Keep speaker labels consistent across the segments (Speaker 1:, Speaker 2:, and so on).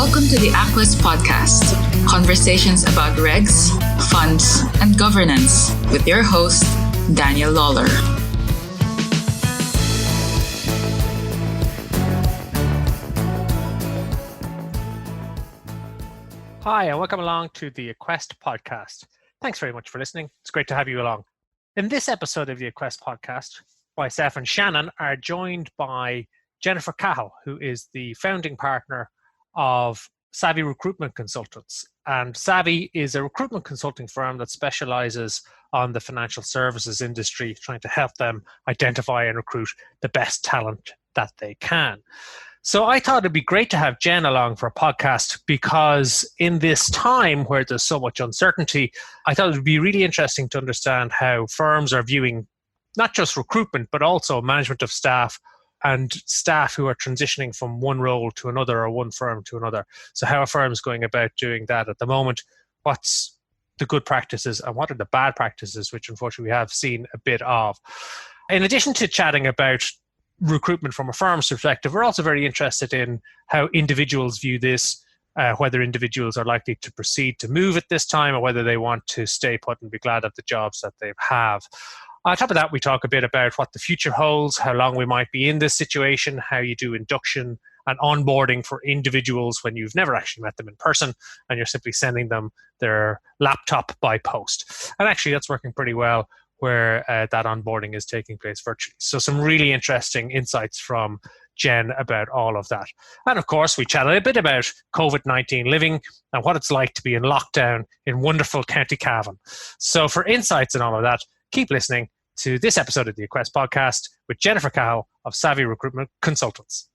Speaker 1: Welcome to the Aquest podcast, conversations about regs, funds, and governance with your host, Daniel Lawler.
Speaker 2: Hi, and welcome along to the Aquest podcast. Thanks very much for listening. It's great to have you along. In this episode of the Aquest podcast, myself and Shannon are joined by Jennifer Cahill, who is the founding partner of Savvi Recruitment Consultants. And Savvi is a recruitment consulting firm that specializes on the financial services industry, trying to help them identify and recruit the best talent that they can. So I thought it'd be great to have Jen along for a podcast because in this time where there's so much uncertainty, I thought it would be really interesting to understand how firms are viewing not just recruitment, but also management of staff and staff who are transitioning from one role to another or one firm to another. So how a firm is going about doing that at the moment, what's the good practices and what are the bad practices, which unfortunately we have seen a bit of. In addition to chatting about recruitment from a firm's perspective, we're also very interested in how individuals view this, whether individuals are likely to proceed to move at this time or whether they want to stay put and be glad of the jobs that they have. On top of that, we talk a bit about what the future holds, how long we might be in this situation, how you do induction and onboarding for individuals when you've never actually met them in person and you're simply sending them their laptop by post. And actually, that's working pretty well where that onboarding is taking place virtually. So some really interesting insights from Jen about all of that. And of course, we chat a bit about COVID-19 living and what it's like to be in lockdown in wonderful County Cavan. So for insights and all of that, keep listening to this episode of the Aquest podcast with Jennifer Cahill of Savvi Recruitment Consultants.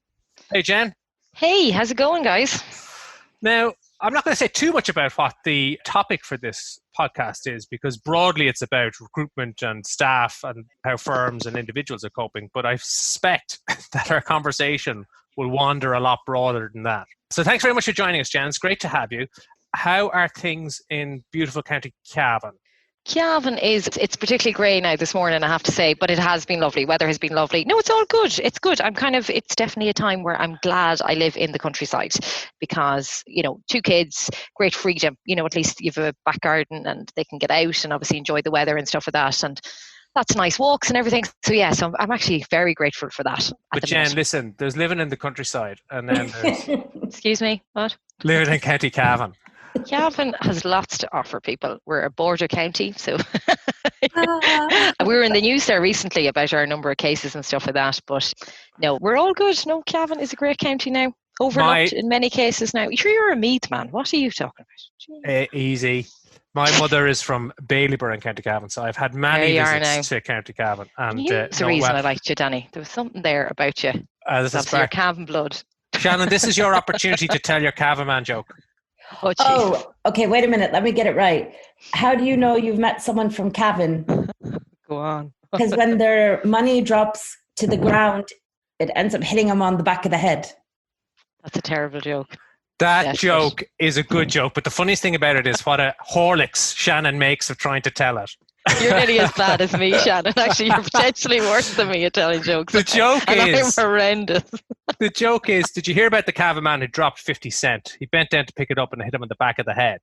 Speaker 2: Hey, Jen.
Speaker 3: Hey, how's it going, guys?
Speaker 2: Now, I'm not going to say too much about what the topic for this podcast is because broadly it's about recruitment and staff and how firms and individuals are coping. But I suspect that our conversation will wander a lot broader than that. So thanks very much for joining us, Jen. It's great to have you. How are things in beautiful County Cavan?
Speaker 3: Cavan it's particularly grey now this morning, I have to say, but it has been lovely. Weather has been lovely. No, it's all good. It's good. It's definitely a time where I'm glad I live in the countryside because, 2 kids, great freedom. At least you have a back garden and they can get out and obviously enjoy the weather and stuff like that. And lots of nice walks and everything. So yeah, I'm actually very grateful for that.
Speaker 2: But Jen, listen, there's living in the countryside and then there's...
Speaker 3: Excuse me, what?
Speaker 2: Living in County Cavan.
Speaker 3: Cavan has lots to offer people. We're a border county, so we were in the news there recently about our number of cases and stuff like that. But no, we're all good. No, Cavan is a great county now. Overlooked in many cases now. You're a Meath man. What are you talking about?
Speaker 2: Easy. My mother is from Baileyborough in County Cavan, so I've had many visits to County Cavan. And
Speaker 3: that's the reason I liked you, Danny. There was something there about you.
Speaker 2: This is
Speaker 3: your Cavan blood.
Speaker 2: Shannon, this is your opportunity to tell your Cavan man joke.
Speaker 4: Oh, okay. Wait a minute. Let me get it right. How do you know you've met someone from Cavan?
Speaker 3: Go on.
Speaker 4: Because when their money drops to the ground, it ends up hitting them on the back of the head.
Speaker 3: That's a terrible joke.
Speaker 2: That joke is a good joke, but the funniest thing about it is what a Horlicks Shannon makes of trying to tell it.
Speaker 3: You're nearly as bad as me, Shannon. Actually, you're potentially worse than me at telling jokes.
Speaker 2: The joke is...
Speaker 3: I'm horrendous.
Speaker 2: The joke is, did you hear about the Cavan man who dropped 50 cent? He bent down to pick it up and hit him in the back of the head.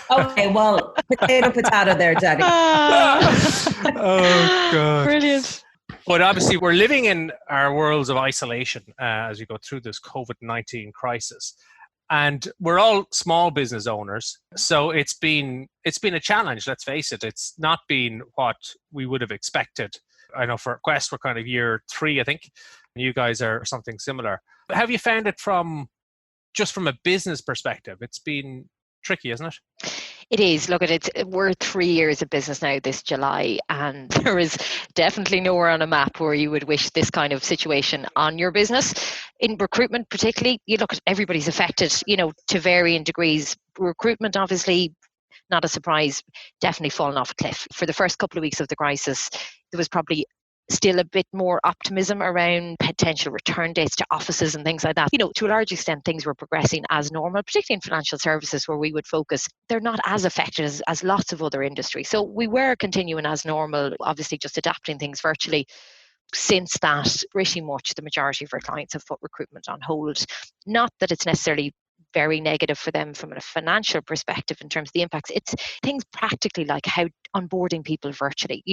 Speaker 4: Okay, well, potato there, Daddy.
Speaker 2: Oh, God.
Speaker 3: Brilliant.
Speaker 2: But obviously, we're living in our worlds of isolation as we go through this COVID-19 crisis. And we're all small business owners, so it's been a challenge, let's face it. It's not been what we would have expected. I know for Quest, we're kind of year 3, I think. And you guys are something similar. But have you found it from a business perspective? It's been tricky, isn't it?
Speaker 3: It is. Look at it. We're 3 years of business now this July, and there is definitely nowhere on a map where you would wish this kind of situation on your business. In recruitment particularly, you look at everybody's affected, to varying degrees. Recruitment, obviously, not a surprise, definitely fallen off a cliff. For the first couple of weeks of the crisis, there was probably still a bit more optimism around potential return dates to offices and things like that. To a large extent, things were progressing as normal, particularly in financial services where we would focus. They're not as affected as lots of other industries. So we were continuing as normal, obviously just adapting things virtually. Since that, pretty much the majority of our clients have put recruitment on hold. Not that it's necessarily very negative for them from a financial perspective in terms of the impacts. It's things practically like how onboarding people virtually,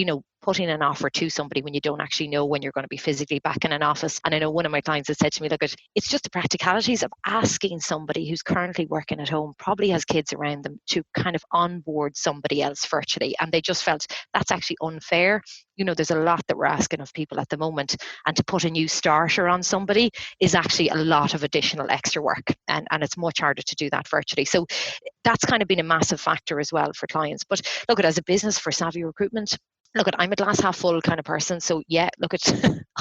Speaker 3: putting an offer to somebody when you don't actually know when you're going to be physically back in an office. And I know one of my clients has said to me, look, it's just the practicalities of asking somebody who's currently working at home, probably has kids around them, to kind of onboard somebody else virtually. And they just felt that's actually unfair. There's a lot that we're asking of people at the moment, and to put a new starter on somebody is actually a lot of additional extra work, and it's much harder to do that virtually. So that's kind of been a massive factor as well for clients. But look, as a business for Savvi Recruitment, I'm a glass half full kind of person. So yeah,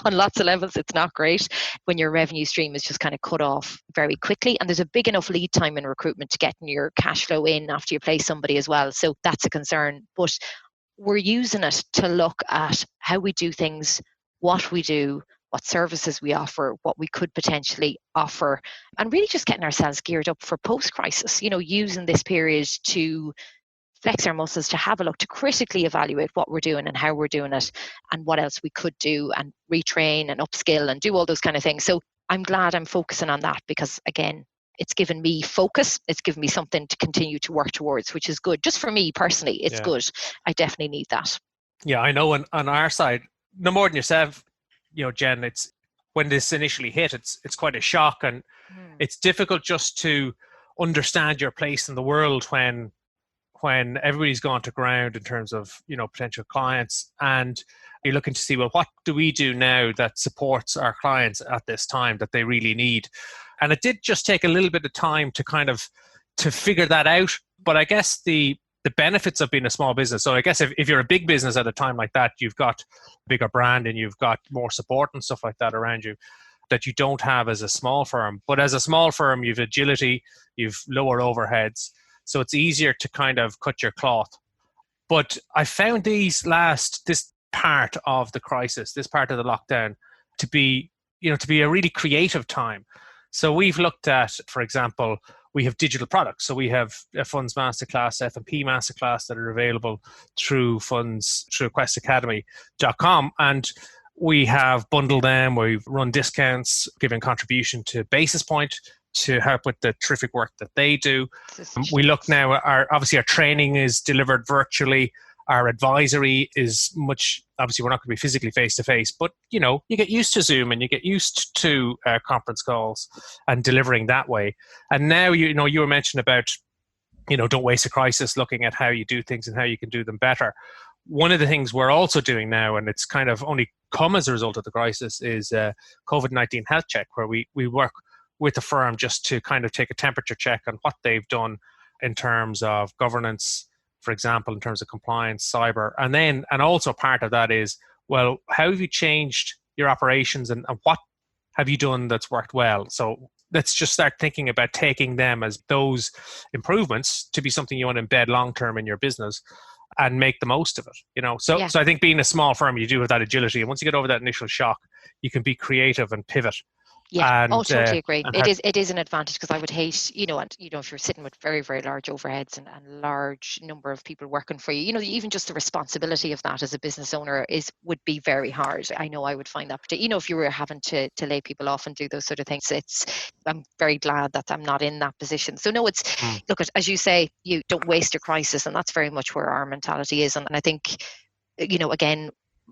Speaker 3: on lots of levels, it's not great when your revenue stream is just kind of cut off very quickly. And there's a big enough lead time in recruitment to getting your cash flow in after you place somebody as well. So that's a concern. But we're using it to look at how we do things, what we do, what services we offer, what we could potentially offer, and really just getting ourselves geared up for post-crisis, using this period to flex our muscles, to have a look, to critically evaluate what we're doing and how we're doing it and what else we could do, and retrain and upskill and do all those kind of things. So I'm glad I'm focusing on that, because again, it's given me focus. It's given me something to continue to work towards, which is good. Just for me personally, it's good. I definitely need that.
Speaker 2: Yeah, I know on our side, no more than yourself, Jen, it's when this initially hit, it's quite a shock, and it's difficult just to understand your place in the world when everybody's gone to ground in terms of, potential clients, and you're looking to see, well, what do we do now that supports our clients at this time that they really need? And it did just take a little bit of time to figure that out. But I guess the benefits of being a small business. So I guess if you're a big business at a time like that, you've got a bigger brand and you've got more support and stuff like that around you that you don't have as a small firm. But as a small firm, you've agility, you've lower overheads. So it's easier to kind of cut your cloth. But I found this part of the crisis, this part of the lockdown, to be a really creative time. So we've looked at, for example, we have digital products. So we have a Funds Masterclass, F&P Masterclass that are available through questacademy.com. And we have bundled them. We've run discounts, giving contribution to Basis Point to help with the terrific work that they do. We look now, our training is delivered virtually. Our advisory is obviously we're not going to be physically face-to-face, but, you get used to Zoom and you get used to conference calls and delivering that way. And now, you were mentioning about, don't waste a crisis, looking at how you do things and how you can do them better. One of the things we're also doing now, and it's kind of only come as a result of the crisis, is COVID-19 health check, where we work with the firm just to kind of take a temperature check on what they've done in terms of governance, for example, in terms of compliance, cyber. And also part of that is, well, how have you changed your operations and what have you done that's worked well? So let's just start thinking about taking them as those improvements to be something you want to embed long-term in your business and make the most of it, So I think being a small firm, you do have that agility. And once you get over that initial shock, you can be creative and pivot.
Speaker 3: Yeah, totally agree. It is an advantage, because I would hate, if you're sitting with very, very large overheads and large number of people working for you, even just the responsibility of that as a business owner would be very hard. I know I would find that, if you were having to lay people off and do those sort of things, I'm very glad that I'm not in that position. So no, look, as you say, you don't waste a crisis, and that's very much where our mentality is. And I think, again,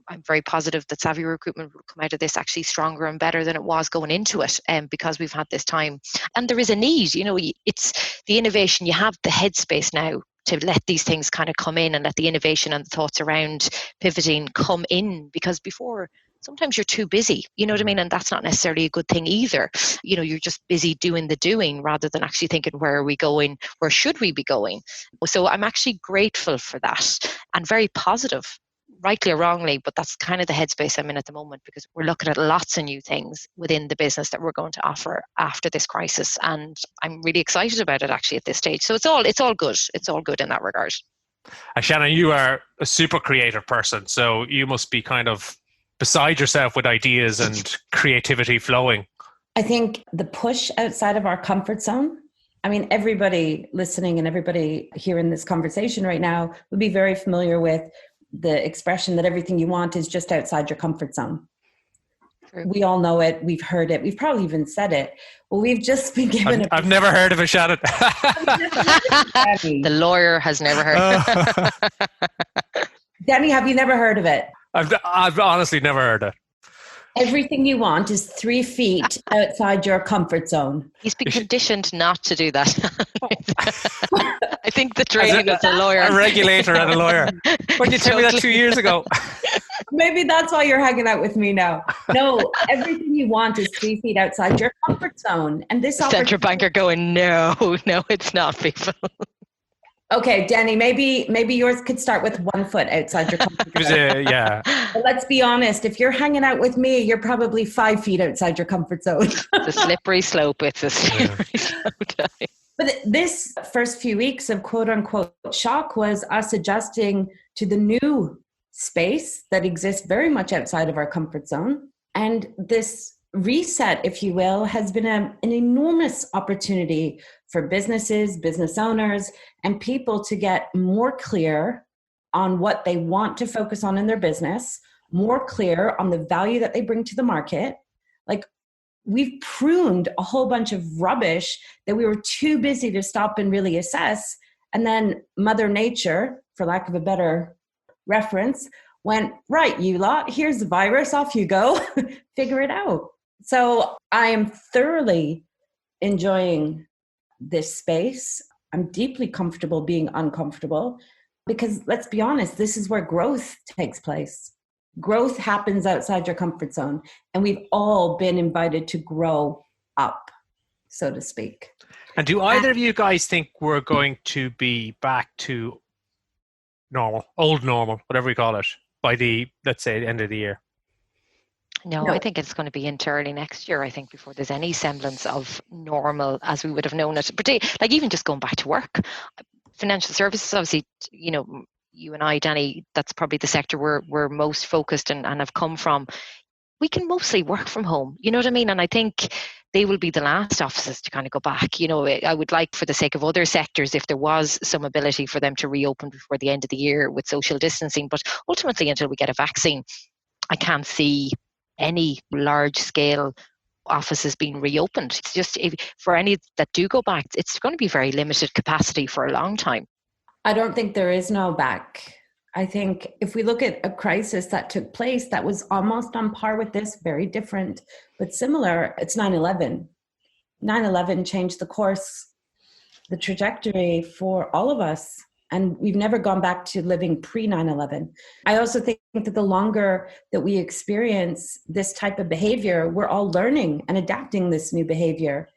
Speaker 3: I'm very positive that Savvi Recruitment will come out of this actually stronger and better than it was going into it, because we've had this time. And there is a need, it's the innovation. You have the headspace now to let these things kind of come in and let the innovation and the thoughts around pivoting come in, because before, sometimes you're too busy, you know what I mean? And that's not necessarily a good thing either. You're just busy doing the doing rather than actually thinking, where are we going? Where should we be going? So I'm actually grateful for that and very positive, rightly or wrongly, but that's kind of the headspace I'm in at the moment, because we're looking at lots of new things within the business that we're going to offer after this crisis. And I'm really excited about it actually at this stage. So it's all good. It's all good in that regard.
Speaker 2: Shannon, you are a super creative person. So you must be kind of beside yourself with ideas and creativity flowing.
Speaker 4: I think the push outside of our comfort zone, everybody listening and everybody hearing this conversation right now would be very familiar with the expression that everything you want is just outside your comfort zone. We all know it. We've heard it. We've probably even said it. Well, we've just been given
Speaker 2: I've never heard of it, Shannon.
Speaker 3: The lawyer has never heard.
Speaker 4: Danny, have you never heard of it?
Speaker 2: I've honestly never heard it.
Speaker 4: Everything you want is 3 feet outside your comfort zone.
Speaker 3: He's been conditioned not to do that. I think the training as a lawyer.
Speaker 2: A regulator and a lawyer. When did you tell me that 2 years ago?
Speaker 4: Maybe that's why you're hanging out with me now. No, everything you want is 3 feet outside your comfort zone. And this
Speaker 3: central banker going, no, it's not, people.
Speaker 4: Okay, Danny, maybe yours could start with 1 foot outside your comfort zone.
Speaker 2: Yeah.
Speaker 4: But let's be honest. If you're hanging out with me, you're probably 5 feet outside your comfort zone.
Speaker 3: It's a slippery slope. It's a slippery slope.
Speaker 4: But this first few weeks of quote unquote shock was us adjusting to the new space that exists very much outside of our comfort zone. And this reset, if you will, has been an enormous opportunity for businesses, business owners, and people to get more clear on what they want to focus on in their business, more clear on the value that they bring to the market. Like, we've pruned a whole bunch of rubbish that we were too busy to stop and really assess. And then Mother Nature, for lack of a better reference, went, right, you lot, here's the virus, off you go, figure it out. So I am thoroughly enjoying this space. I'm deeply comfortable being uncomfortable because, let's be honest, this is where growth takes place. Growth happens outside your comfort zone, and we've all been invited to grow up, so to speak.
Speaker 2: And do either of you guys think we're going to be back to normal, old normal, whatever we call it, by the, let's say, end of the year?
Speaker 3: No, I think it's going to be into early next year, I think, before there's any semblance of normal as we would have known it. But like, even just going back to work, financial services, obviously, you know, you and I, Danny, that's probably the sector we're most focused and have come from. We can mostly work from home, you know what I mean? And I think they will be the last offices to kind of go back. You know, I would like, for the sake of other sectors, if there was some ability for them to reopen before the end of the year with social distancing. But ultimately, until we get a vaccine, I can't see any large scale offices being reopened. It's just, for any that do go back, it's going to be very limited capacity for a long time.
Speaker 4: I don't think there is no back. I think if we look at a crisis that took place that was almost on par with this, very different, but similar, it's 9/11. 9/11 changed the course, the trajectory for all of us. And we've never gone back to living pre-9/11. I also think that the longer that we experience this type of behavior, we're all learning and adapting this new behavior.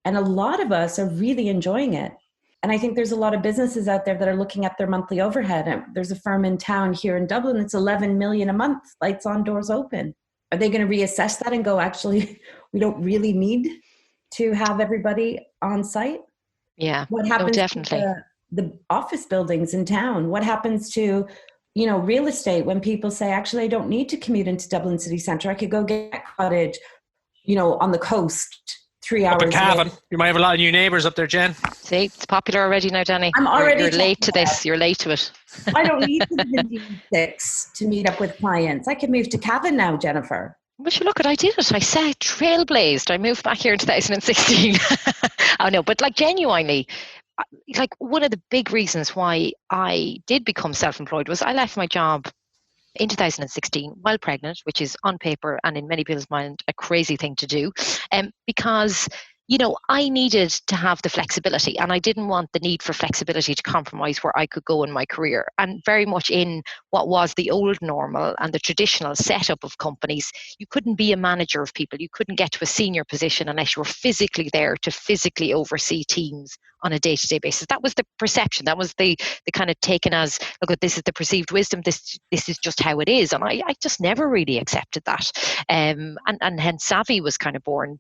Speaker 4: And a lot of us are really enjoying it. And I think there's a lot of businesses out there that are looking at their monthly overhead. There's a firm in town here in Dublin that's 11 million a month, lights on, doors open. Are they going to reassess that and go, actually, we don't really need to have everybody on site?
Speaker 3: Yeah,
Speaker 4: what happens
Speaker 3: definitely.
Speaker 4: To the office buildings in town? What happens to, you know, real estate when people say, actually, I don't need to commute into Dublin city centre. I could go get a cottage, you know, on the coast, 3 hours.
Speaker 2: Up in Cavan. You might have a lot of new neighbours up there, Jen.
Speaker 3: See, it's popular already now, Danny.
Speaker 4: I'm already
Speaker 3: You're late to this. You're late to it.
Speaker 4: I don't need to live in D6 to meet up with clients. I can move to Cavan now, Jennifer.
Speaker 3: Well, you look, I did it. I said trailblazed. I moved back here in 2016. Oh no, but like, genuinely, like, one of the big reasons why I did become self-employed was I left my job in 2016 while pregnant, which is on paper and in many people's mind a crazy thing to do, because, you know, I needed to have the flexibility, and I didn't want the need for flexibility to compromise where I could go in my career. And very much in what was the old normal and the traditional setup of companies, you couldn't be a manager of people. You couldn't get to a senior position unless you were physically there to physically oversee teams on a day-to-day basis. That was the perception. That was the kind of taken as, look, this is the perceived wisdom. This is just how it is. And I just never really accepted that. And hence Savvi was kind of born.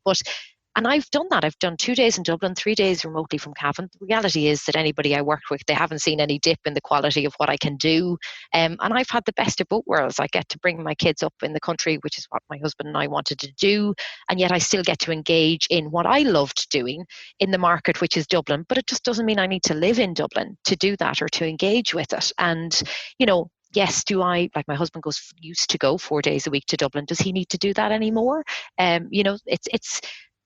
Speaker 3: And I've done that. I've done 2 days in Dublin, 3 days remotely from Cavan. The reality is that anybody I worked with, they haven't seen any dip in the quality of what I can do. And I've had the best of both worlds. I get to bring my kids up in the country, which is what my husband and I wanted to do. And yet I still get to engage in what I loved doing in the market, which is Dublin. But it just doesn't mean I need to live in Dublin to do that or to engage with it. And, you know, yes, like my husband used to go 4 days a week to Dublin. Does he need to do that anymore?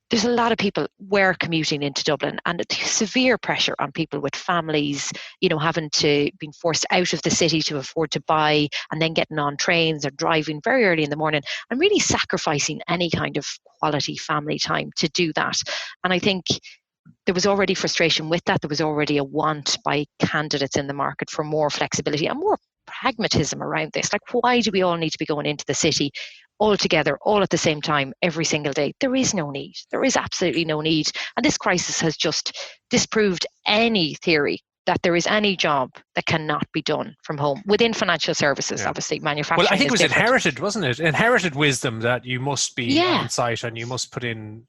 Speaker 3: There's a lot of people were commuting into Dublin, and severe pressure on people with families, having to being forced out of the city to afford to buy, and then getting on trains or driving very early in the morning, and really sacrificing any kind of quality family time to do that. And I think there was already frustration with that. There was already a want by candidates in the market for more flexibility and more pragmatism around this. Like, why do we all need to be going into the city all together, all at the same time, every single day? There is no need. There is absolutely no need. And this crisis has just disproved any theory that there is any job that cannot be done from home within financial services. Obviously, manufacturing.
Speaker 2: Well, I think it was
Speaker 3: different.
Speaker 2: inherited, wasn't it? Inherited wisdom that you must be on site and you must put in,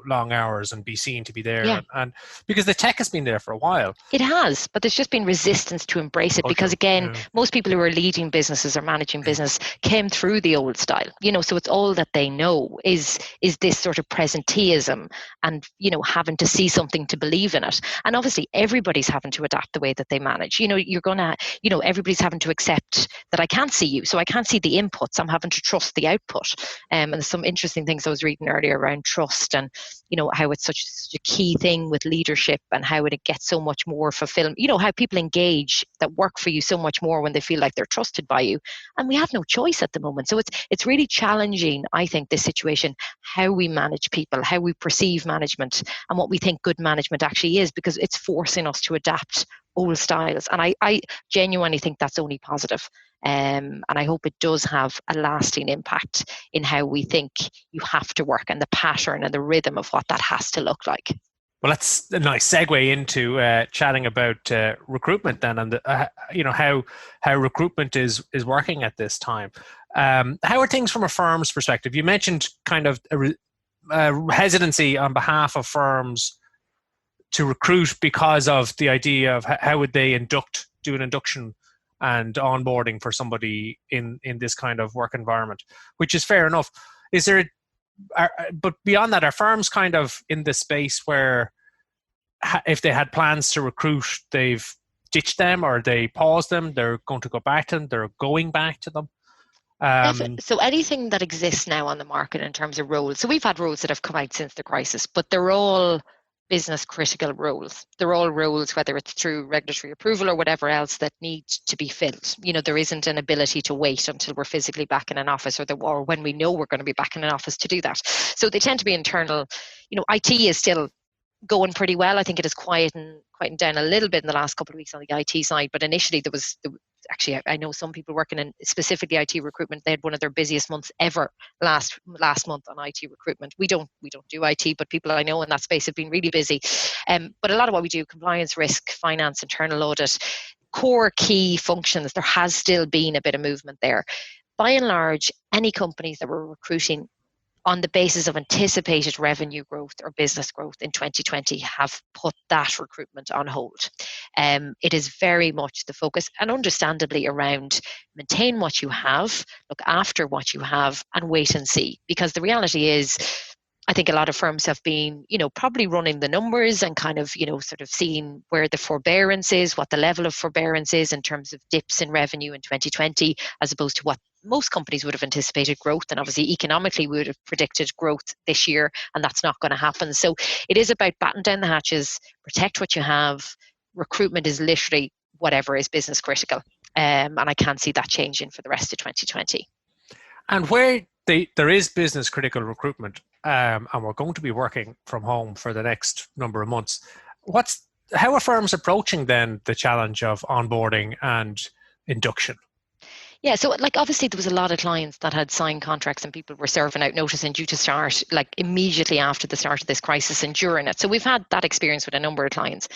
Speaker 2: long hours and be seen to be there. And because the tech has been there for a while.
Speaker 3: It has, but there's just been resistance to embrace it because, again, most people who are leading businesses or managing business came through the old style. So it's all that they know is this sort of presenteeism and, having to see something to believe in it. And obviously, everybody's having to adapt the way that they manage. Everybody's having to accept that I can't see you, so I can't see the inputs. I'm having to trust the output. And there's some interesting things I was reading earlier around trust and, how it's such a key thing with leadership and how it gets so much more fulfillment. How people engage that work for you so much more when they feel like they're trusted by you. And we have no choice at the moment. So it's really challenging, I think, this situation, how we manage people, how we perceive management and what we think good management actually is, because it's forcing us to adapt old styles. And I genuinely think that's only positive. And I hope it does have a lasting impact in how we think you have to work and the pattern and the rhythm of what that has to look like.
Speaker 2: Well, that's a nice segue into chatting about recruitment then, and how recruitment is working at this time. How are things from a firm's perspective? You mentioned kind of a hesitancy on behalf of firms to recruit because of the idea of how would they do an induction and onboarding for somebody in this kind of work environment, which is fair enough. But beyond that, are firms kind of in the space where if they had plans to recruit, they've ditched them or they paused them, they're going to go back to them, they're going back to them?
Speaker 3: So anything that exists now on the market in terms of roles, so we've had roles that have come out since the crisis, but they're all business critical roles. They're all roles, whether it's through regulatory approval or whatever else, that need to be filled. There isn't an ability to wait until we're physically back in an office or when we know we're going to be back in an office to do that. So they tend to be internal. IT is still going pretty well. I think it has quietened down a little bit in the last couple of weeks on the IT side, but initially there was actually, I know some people working in specifically IT recruitment, they had one of their busiest months ever last month on IT recruitment. We don't do IT, but people I know in that space have been really busy. But a lot of what we do, compliance, risk, finance, internal audit, core key functions, there has still been a bit of movement there. By and large, any companies that were recruiting on the basis of anticipated revenue growth or business growth in 2020 have put that recruitment on hold. It is very much the focus, and understandably, around maintain what you have, look after what you have, and wait and see. Because the reality is, I think a lot of firms have been, probably running the numbers and kind of, sort of seeing where the forbearance is, what the level of forbearance is in terms of dips in revenue in 2020, as opposed to what most companies would have anticipated growth. And obviously economically we would have predicted growth this year, and that's not going to happen. So it is about batten down the hatches, protect what you have. Recruitment is literally whatever is business critical. And I can't see that changing for the rest of 2020.
Speaker 2: And where there is business critical recruitment, and we're going to be working from home for the next number of months, how are firms approaching then the challenge of onboarding and induction?
Speaker 3: Yeah, so obviously there was a lot of clients that had signed contracts and people were serving out notice and due to start immediately after the start of this crisis and during it. So we've had that experience with a number of clients.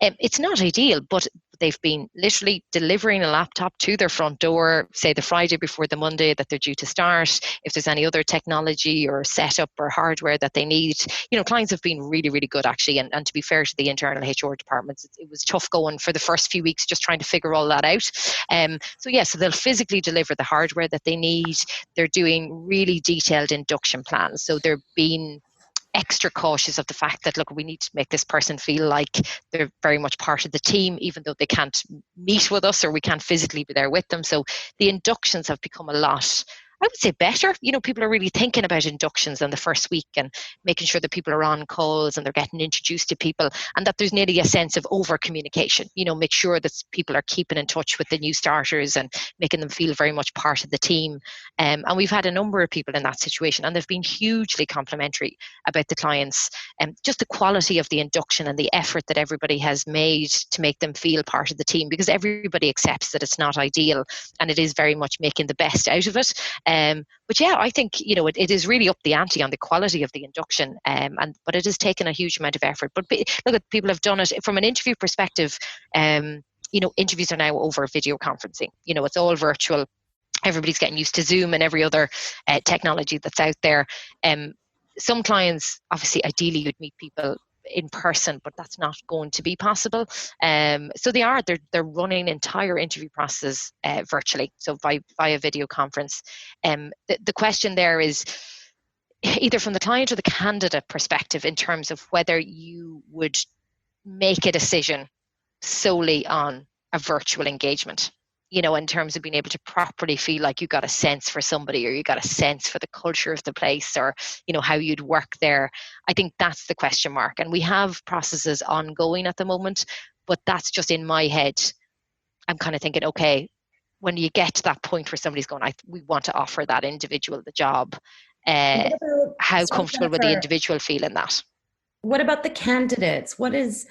Speaker 3: It's not ideal, but they've been literally delivering a laptop to their front door, say the Friday before the Monday that they're due to start. If there's any other technology or setup or hardware that they need, clients have been really, really good actually. And to be fair to the internal HR departments, it was tough going for the first few weeks, just trying to figure all that out. So they'll physically deliver the hardware that they need. They're doing really detailed induction plans. So they're being extra cautious of the fact that, look, we need to make this person feel like they're very much part of the team, even though they can't meet with us or we can't physically be there with them. So the inductions have become a lot, I would say, better. People are really thinking about inductions in the first week and making sure that people are on calls and they're getting introduced to people, and that there's nearly a sense of over communication. Make sure that people are keeping in touch with the new starters and making them feel very much part of the team. And we've had a number of people in that situation, and they've been hugely complimentary about the clients and just the quality of the induction and the effort that everybody has made to make them feel part of the team, because everybody accepts that it's not ideal and it is very much making the best out of it. But yeah, I think, it is really up the ante on the quality of the induction, but it has taken a huge amount of effort. But look, people have done it from an interview perspective. Interviews are now over video conferencing. It's all virtual. Everybody's getting used to Zoom and every other technology that's out there. Some clients, obviously, ideally you'd meet people in person, but that's not going to be possible. So they're running entire interview processes virtually, so via video conference. The question there is either from the client or the candidate perspective in terms of whether you would make a decision solely on a virtual engagement, in terms of being able to properly feel like you got a sense for somebody, or you got a sense for the culture of the place, or, how you'd work there. I think that's the question mark. And we have processes ongoing at the moment, but that's just in my head. I'm kind of thinking, okay, when you get to that point where somebody's going, we want to offer that individual the job, how comfortable would the individual feel in that?
Speaker 4: What about the candidates? What is,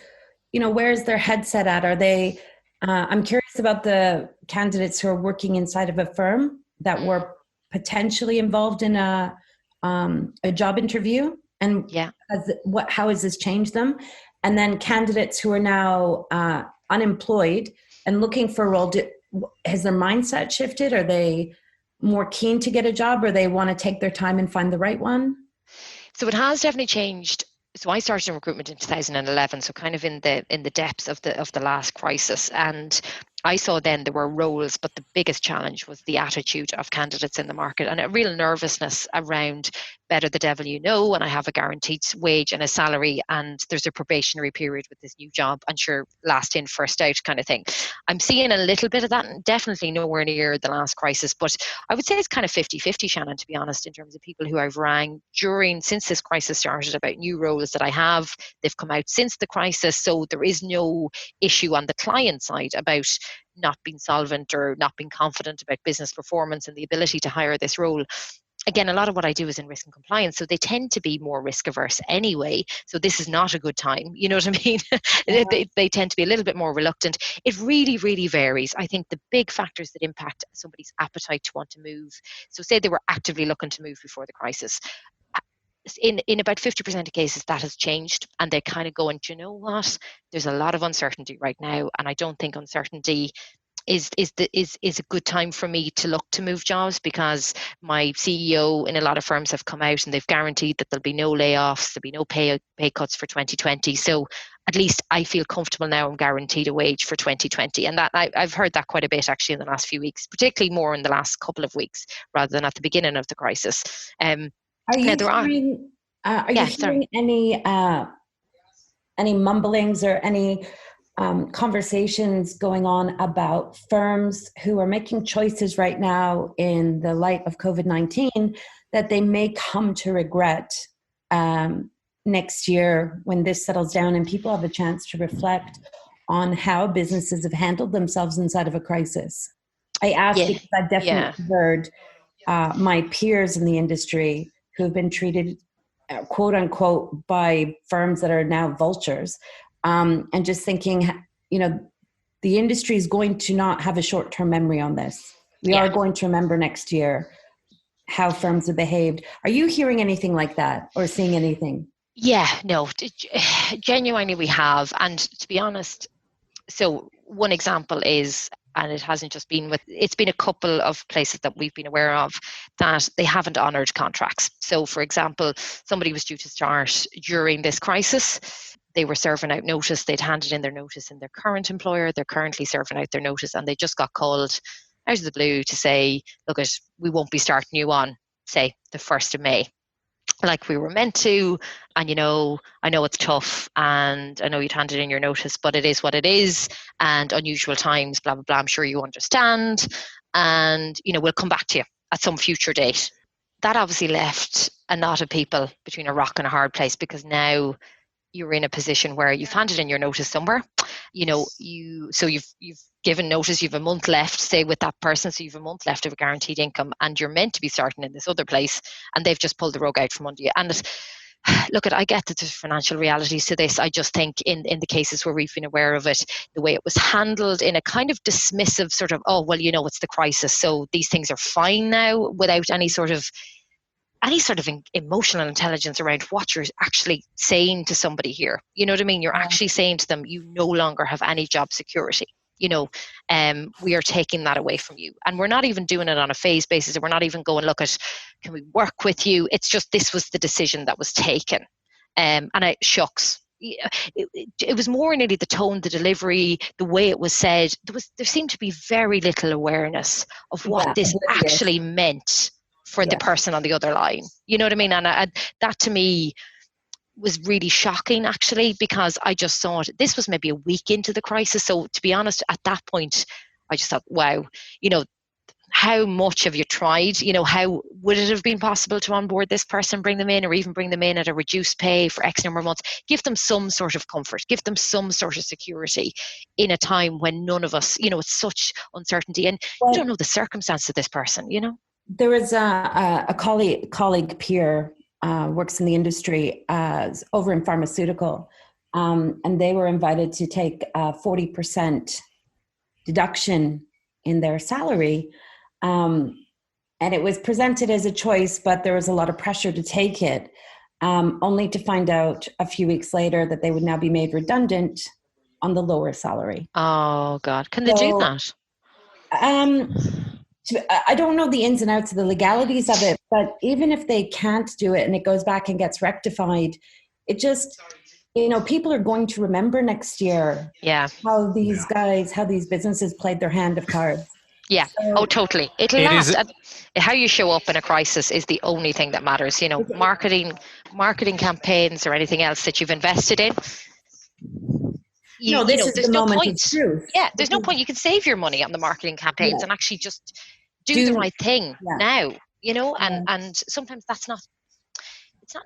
Speaker 4: where's their headset at? Are they, I'm curious about the candidates who are working inside of a firm that were potentially involved in a job interview, and how has this changed them? And then candidates who are now unemployed and looking for a role, has their mindset shifted? Are they more keen to get a job, or they want to take their time and find the right one?
Speaker 3: So it has definitely changed. So I started in recruitment in 2011, so kind of in the depths of the last crisis, and I saw then there were roles, but the biggest challenge was the attitude of candidates in the market, and a real nervousness around better the devil you know, and I have a guaranteed wage and a salary, and there's a probationary period with this new job, and sure, last in, first out kind of thing. I'm seeing a little bit of that, and definitely nowhere near the last crisis, but I would say it's kind of 50-50, Shannon, to be honest, in terms of people who I've rang since this crisis started about new roles that I have. They've come out since the crisis, so there is no issue on the client side about not being solvent or not being confident about business performance and the ability to hire this role. Again, a lot of what I do is in risk and compliance, so they tend to be more risk averse anyway. So this is not a good time. You know what I mean? Yeah. They tend to be a little bit more reluctant. It really, really varies. I think the big factors that impact somebody's appetite to want to move. So say they were actively looking to move before the crisis. In about 50% of cases, that has changed, and they're kind of going, do you know what? There's a lot of uncertainty right now, and I don't think uncertainty is a good time for me to look to move jobs, because my CEO in a lot of firms have come out and they've guaranteed that there'll be no layoffs, there'll be no pay cuts for 2020. So at least I feel comfortable now I'm guaranteed a wage for 2020. And that I've heard that quite a bit actually in the last few weeks, particularly more in the last couple of weeks rather than at the beginning of the crisis.
Speaker 4: Are you hearing any mumblings or any conversations going on about firms who are making choices right now in the light of COVID-19 that they may come to regret next year when this settles down and people have a chance to reflect on how businesses have handled themselves inside of a crisis? I ask because I've definitely heard my peers in the industry who have been treated, quote unquote, by firms that are now vultures. And just thinking, the industry is going to not have a short-term memory on this. We are going to remember next year how firms have behaved. Are you hearing anything like that or seeing anything?
Speaker 3: Yeah, no, genuinely we have. And to be honest, so one example is, and it hasn't just been it's been a couple of places that we've been aware of that they haven't honoured contracts. So for example, somebody was due to start during this crisis. They were serving out notice. They'd handed in their notice in their current employer. They're currently serving out their notice, and they just got called out of the blue to say, look, we won't be starting you on, say, the 1st of May. like we were meant to. And, I know it's tough and I know you'd handed in your notice, but it is what it is, and unusual times, blah, blah, blah. I'm sure you understand. And, we'll come back to you at some future date. That obviously left a lot of people between a rock and a hard place, because now you're in a position where you've handed in your notice somewhere. You've given notice, you've a month left, say, with that person, so you've a month left of a guaranteed income, and you're meant to be starting in this other place, and they've just pulled the rug out from under you. And look, I get that there's financial realities to this. I just think in the cases where we've been aware of it, the way it was handled in a kind of dismissive sort of, oh, well, it's the crisis, so these things are fine now, without any sort of emotional intelligence around what you're actually saying to somebody here. You know what I mean? You're actually saying to them, you no longer have any job security. We are taking that away from you. And we're not even doing it on a phase basis. We're not even going, look at, can we work with you? It's just, this was the decision that was taken. And it shucks. It was more nearly the tone, the delivery, the way it was said. There seemed to be very little awareness of what this actually meant for the person on the other line. You know what I mean? And that to me was really shocking, actually, because I just thought this was maybe a week into the crisis. So to be honest, at that point, I just thought, wow, how much have you tried? How would it have been possible to onboard this person, bring them in, or even bring them in at a reduced pay for X number of months? Give them some sort of comfort, give them some sort of security in a time when none of us, it's such uncertainty, and you don't know the circumstance of this person,
Speaker 4: There was a colleague peer, works in the industry over in pharmaceutical, and they were invited to take a 40% deduction in their salary. And it was presented as a choice, but there was a lot of pressure to take it, only to find out a few weeks later that they would now be made redundant on the lower salary.
Speaker 3: Oh, God. Can they do that?
Speaker 4: I don't know the ins and outs of the legalities of it, but even if they can't do it and it goes back and gets rectified, it just, people are going to remember next year how these businesses played their hand of cards.
Speaker 3: Yeah. So, totally. It'll last. How you show up in a crisis is the only thing that matters. Marketing campaigns or anything else that you've invested in. There's no point. Yeah, there's no point. You can save your money on the marketing campaigns and actually just do the right thing now. And sometimes it's not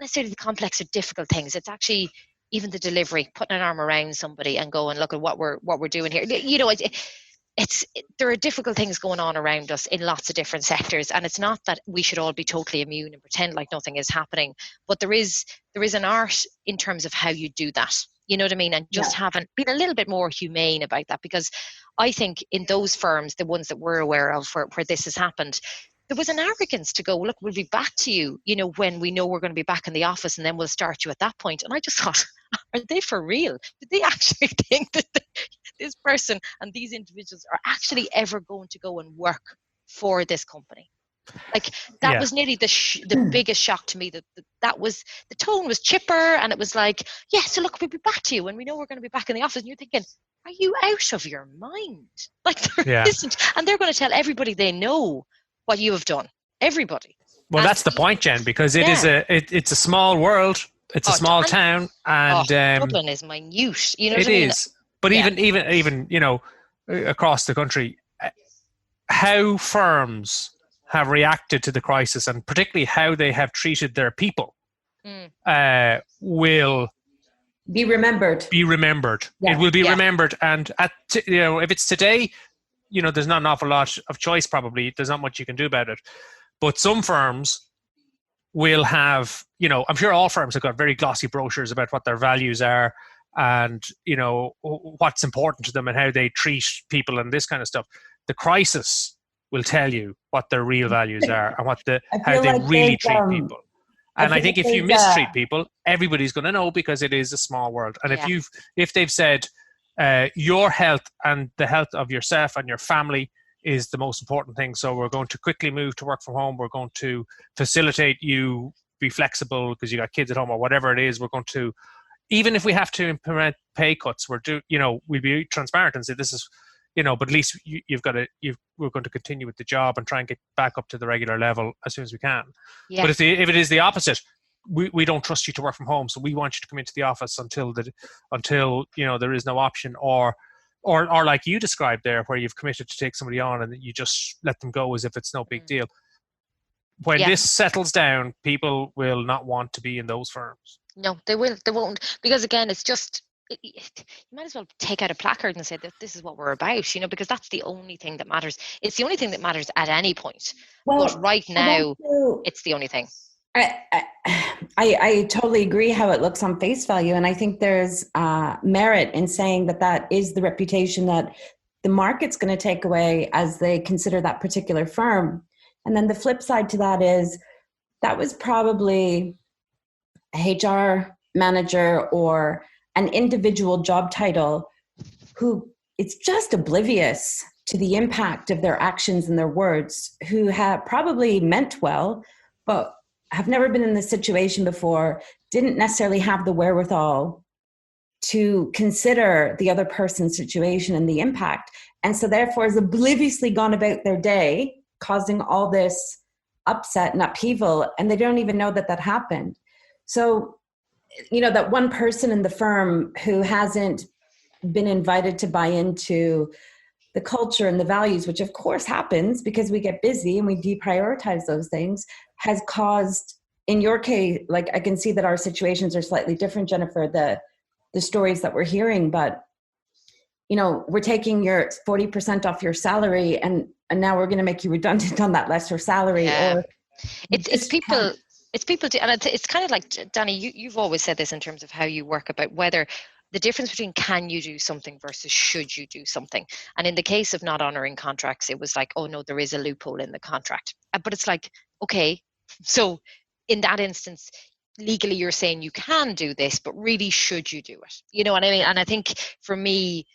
Speaker 3: necessarily the complex or difficult things. It's actually even the delivery, putting an arm around somebody and going, look at what we're doing here. There are difficult things going on around us in lots of different sectors, and it's not that we should all be totally immune and pretend like nothing is happening, but there is an art in terms of how you do that. You know what I mean? And just been a little bit more humane about that, because I think in those firms, the ones that we're aware of where this has happened, there was an arrogance to go, look, we'll be back to you, when we know we're going to be back in the office, and then we'll start you at that point. And I just thought, are they for real? Did they actually think that this person and these individuals are actually ever going to go and work for this company? Like, that was nearly the biggest shock to me, that was, the tone was chipper, and it was like, so look, we'll be back to you and we know we're going to be back in the office. And you're thinking, are you out of your mind? Like, there isn't. And they're going to tell everybody they know what you have done. Everybody.
Speaker 2: Well, that's the point, Jen, because it's a small world. It's a small town, and
Speaker 3: Dublin is minute.
Speaker 2: It is. But even across the country, how firms have reacted to the crisis, and particularly how they have treated their people, will
Speaker 4: be remembered.
Speaker 2: Yeah. It will be remembered, and if it's today, there's not an awful lot of choice. Probably there's not much you can do about it. But some firms will have, I'm sure all firms have got very glossy brochures about what their values are, and what's important to them and how they treat people and this kind of stuff. The crisis will tell you what their real values are and how they really treat people. And I think if you mistreat people, everybody's going to know, because it is a small world. And if they've said your health and the health of yourself and your family is the most important thing, so we're going to quickly move to work from home, we're going to facilitate you be flexible because you got kids at home, or whatever it is, we're going to, even if we have to implement pay cuts, we'll be transparent and say this is, but at least we're going to continue with the job and try and get back up to the regular level as soon as we can. Yeah. But if it is the opposite, we don't trust you to work from home, so we want you to come into the office until there is no option, or like you described there, where you've committed to take somebody on and you just let them go as if it's no big deal. When this settles down, people will not want to be in those firms.
Speaker 3: No, they won't, because again, it's just, you might as well take out a placard and say that this is what we're about, because that's the only thing that matters. It's the only thing that matters at any point. But right now, it's the only thing.
Speaker 4: I totally agree how it looks on face value. And I think there's merit in saying that is the reputation that the market's going to take away as they consider that particular firm. And then the flip side to that is that was probably a HR manager or an individual job title who it's just oblivious to the impact of their actions and their words, who have probably meant well, but have never been in this situation before, didn't necessarily have the wherewithal to consider the other person's situation and the impact. And so therefore is obliviously gone about their day, causing all this upset and upheaval, and they don't even know that happened. So, that one person in the firm who hasn't been invited to buy into the culture and the values, which of course happens because we get busy and we deprioritize those things, has caused, in your case, like I can see that our situations are slightly different, Jennifer, the stories that we're hearing, but we're taking your 40% off your salary and now we're going to make you redundant on that lesser salary.
Speaker 3: Yeah.
Speaker 4: Or
Speaker 3: it's people. It's people, and it's kind of like, Danny, you've always said this in terms of how you work, about whether the difference between can you do something versus should you do something. And in the case of not honoring contracts, it was like, oh no, there is a loophole in the contract. But it's like, okay, so in that instance, legally you're saying you can do this, but really should you do it? You know what I mean? And I think for me,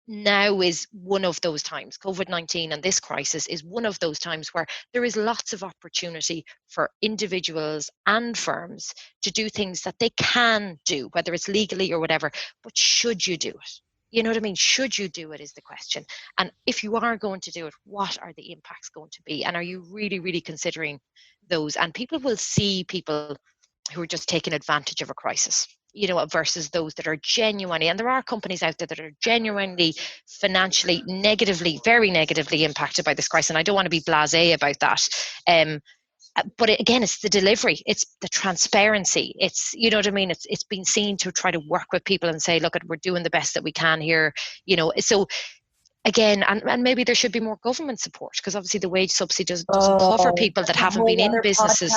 Speaker 3: now is one of those times. COVID-19 and this crisis is one of those times where there is lots of opportunity for individuals and firms to do things that they can do, whether it's legally or whatever, but should you do it? You know what I mean? Should you do it is the question. And if you are going to do it, what are the impacts going to be? And are you really, really considering those? And people will see people who are just taking advantage of a crisis, versus those that are genuinely, and there are companies out there that are genuinely financially very negatively impacted by this crisis. And I don't want to be blasé about that. But again, it's the delivery, it's the transparency, it's, it's been seen to try to work with people and say, look, we're doing the best that we can here, so again, and maybe there should be more government support, because obviously the wage subsidy doesn't cover people that haven't been in businesses.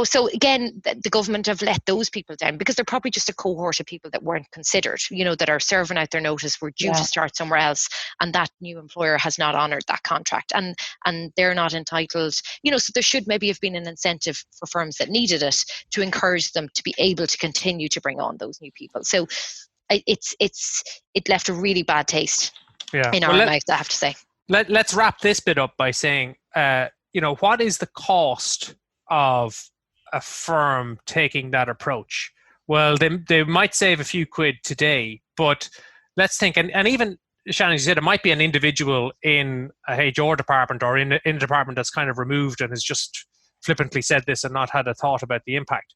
Speaker 3: So again, the government have let those people down because they're probably just a cohort of people that weren't considered, that are serving out their notice, were due to start somewhere else, and that new employer has not honoured that contract, and they're not entitled. So there should maybe have been an incentive for firms that needed it to encourage them to be able to continue to bring on those new people. So it left a really bad taste. In our mouth, I have to say.
Speaker 2: Let's wrap this bit up by saying, what is the cost of a firm taking that approach? Well, they might save a few quid today, but let's think, and even Shannon, you said it might be an individual in a HR department or in a department that's kind of removed and has just flippantly said this and not had a thought about the impact.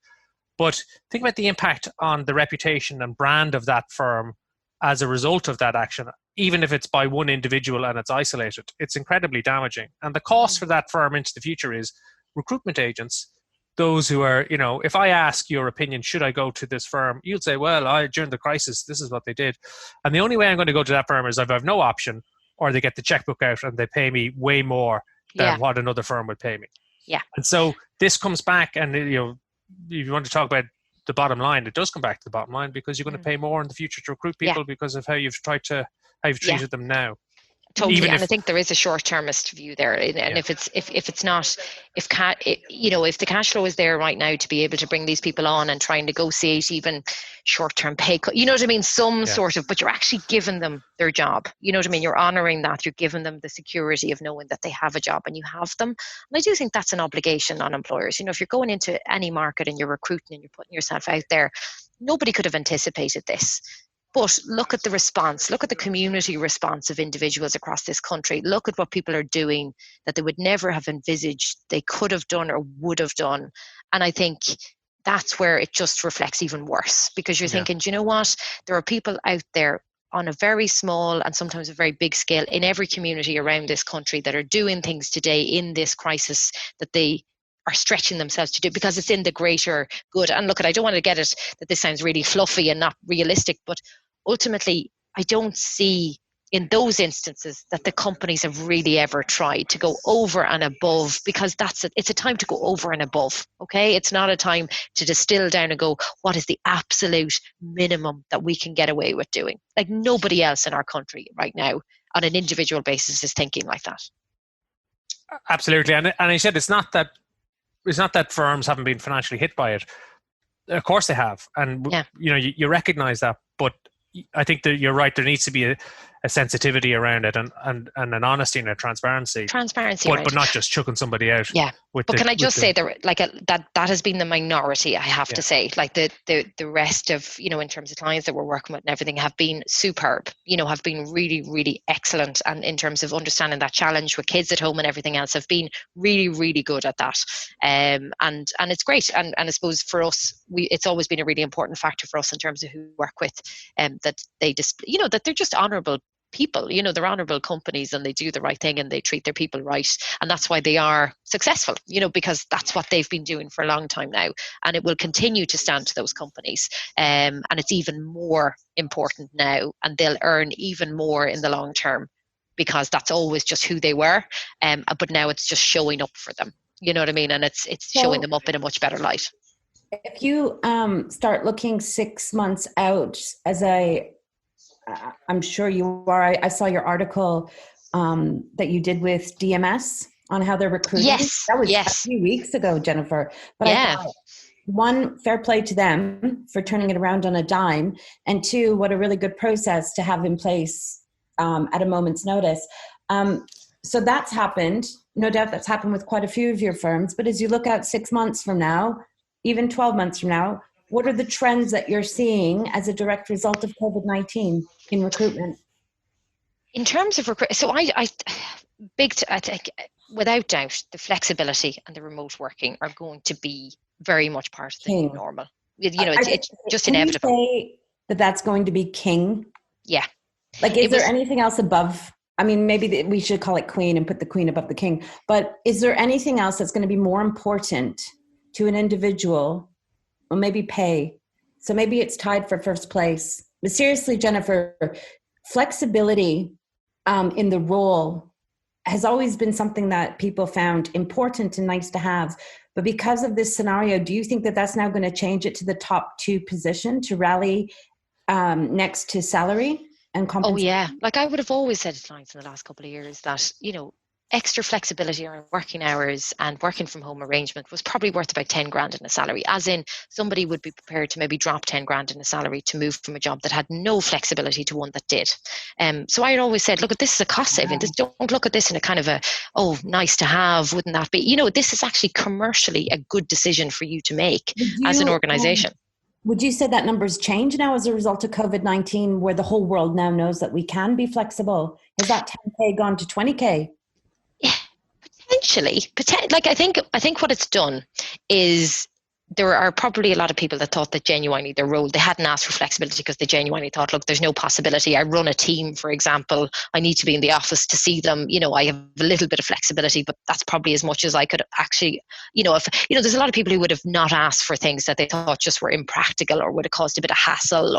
Speaker 2: But think about the impact on the reputation and brand of that firm as a result of that action. Even if it's by one individual and it's isolated, it's incredibly damaging. And the cost for that firm into the future is recruitment agents, those who are, if I ask your opinion, should I go to this firm? You'll say, well, during the crisis, this is what they did. And the only way I'm going to go to that firm is if I have no option, or they get the checkbook out and they pay me way more than what another firm would pay me. Yeah. And so this comes back, and, if you want to talk about the bottom line, it does come back to the bottom line, because you're going to pay more in the future to recruit people because of how you've treated them now.
Speaker 3: Totally. And I think there is a short-termist view there, and if the cash flow is there right now to be able to bring these people on and try and negotiate even short-term pay cut, sort of, but you're actually giving them their job. You know what I mean? You're honouring that. You're giving them the security of knowing that they have a job and you have them. And I do think that's an obligation on employers. If you're going into any market and you're recruiting and you're putting yourself out there, nobody could have anticipated this. But look at the response, look at the community response of individuals across this country. Look at what people are doing that they would never have envisaged they could have done or would have done. And I think that's where it just reflects even worse, because you're thinking, do you know what? There are people out there on a very small and sometimes a very big scale in every community around this country that are doing things today in this crisis that they are stretching themselves to do because it's in the greater good. And look, I don't want to get it that this sounds really fluffy and not realistic, but ultimately I don't see in those instances that the companies have really ever tried to go over and above, because it's a time to go over and above. Okay, it's not a time to distill down and go, what is the absolute minimum that we can get away with doing? Like, nobody else in our country right now on an individual basis is thinking like that.
Speaker 2: Absolutely. And I said it's not that firms haven't been financially hit by it. Of course they have, and you recognize that, but I think that you're right. There needs to be a sensitivity around it and an honesty and a transparency, but not just chucking somebody out.
Speaker 3: Yeah. But can I just say that has been the minority, I have to say. Like the rest of, in terms of clients that we're working with and everything have been superb, have been really, really excellent. And in terms of understanding that challenge with kids at home and everything else, have been really, really good at that. And it's great. And I suppose for us, it's always been a really important factor for us in terms of who we work with, that they just, that they're just honourable people, they're honourable companies and they do the right thing and they treat their people right. And that's why they are successful, because that's what they've been doing for a long time now. And it will continue to stand to those companies. And it's even more important now, and they'll earn even more in the long term, because that's always just who they were. But now it's just showing up for them. You know what I mean? And it's showing them up in a much better light.
Speaker 4: If you start looking 6 months out, as I'm sure you are, I saw your article that you did with DMS on how they're recruiting.
Speaker 3: Yes.
Speaker 4: That was a few weeks ago, Jennifer. But I thought, one, fair play to them for turning it around on a dime. And two, what a really good process to have in place at a moment's notice. So that's happened. No doubt that's happened with quite a few of your firms. But as you look out 6 months from now, even 12 months from now, what are the trends that you're seeing as a direct result of COVID-19 in recruitment?
Speaker 3: In terms of recruitment, so I think without doubt, the flexibility and the remote working are going to be very much part of the new normal. It's just inevitable.
Speaker 4: Can you say that's going to be king?
Speaker 3: Yeah.
Speaker 4: Like, is there anything else above? I mean, maybe we should call it queen and put the queen above the king. But is there anything else that's going to be more important to an individual? Well, maybe pay. So maybe it's tied for first place. But seriously, Jennifer, flexibility in the role has always been something that people found important and nice to have. But because of this scenario, do you think that that's now going to change it to the top 2 position to rally next to salary and compensation?
Speaker 3: Oh, yeah. Like, I would have always said to clients in the last couple of years that, extra flexibility around working hours and working from home arrangement was probably worth about 10 grand in a salary, as in somebody would be prepared to maybe drop 10 grand in a salary to move from a job that had no flexibility to one that did. So I had always said, look, this is a cost saving. Don't look at this in a kind of nice to have, wouldn't that be? This is actually commercially a good decision for you to make as an organization.
Speaker 4: Would you say that numbers change now as a result of COVID-19, where the whole world now knows that we can be flexible? Has that 10K gone to 20K?
Speaker 3: Potentially. Like, I think what it's done is there are probably a lot of people that thought that genuinely their role, they hadn't asked for flexibility because they genuinely thought, look, there's no possibility. I run a team, for example. I need to be in the office to see them. I have a little bit of flexibility, but that's probably as much as I could actually, there's a lot of people who would have not asked for things that they thought just were impractical or would have caused a bit of hassle